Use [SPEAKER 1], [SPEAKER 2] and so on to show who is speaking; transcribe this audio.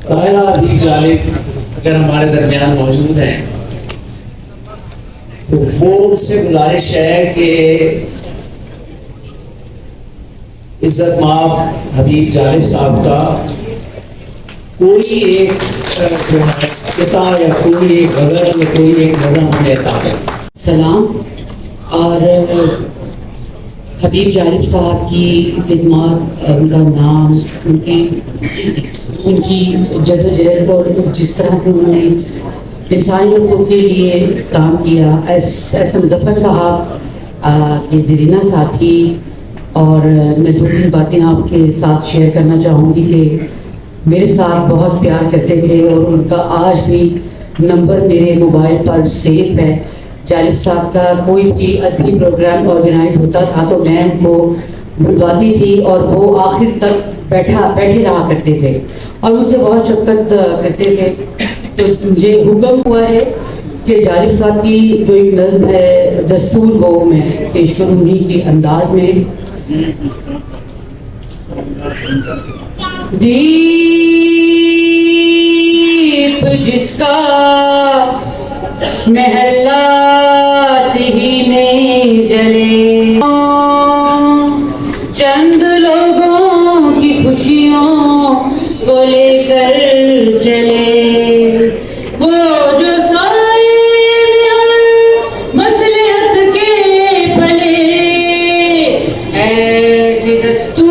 [SPEAKER 1] طاہرہ حبیب جالب اگر ہمارے درمیان موجود ہیں تو وہ ان سے گزارش ہے کہ عزت مآب حبیب جالب صاحب کا کوئی ایک قطعہ یا کوئی ایک غزل یا کوئی ایک نظم ہمیں عطا ہے.
[SPEAKER 2] سلام. اور حبیب جالب صاحب کی خدمات، ان کا نام، ان کی جد و جہد اور جس طرح سے انہوں نے انسانی حقوق کے لیے کام کیا، ایس مظفر صاحب کے دیرینہ ساتھی. اور میں دو تین باتیں آپ کے ساتھ شیئر کرنا چاہوں گی کہ میرے ساتھ بہت پیار کرتے تھے اور ان کا آج بھی نمبر میرے موبائل پر سیف ہے. جالب صاحب کا کوئی بھی ادبی پروگرام آرگنائز ہوتا تھا تو میں ان کو بلواتی تھی اور وہ آخر تک بیٹھے رہا کرتے تھے اور مجھ سے بہت شفقت کرتے تھے. تو مجھے حکم ہوا ہے کہ جالب صاحب کی جو ایک نظم ہے دستور وہ میں پیش کروں انہی کے انداز میں. دیپ جس کا محلات ہی میں جلے، چند لوگوں کی خوشیوں کو لے کر چلے، وہ جو سائے مصلحت کے پلے ایسے دستور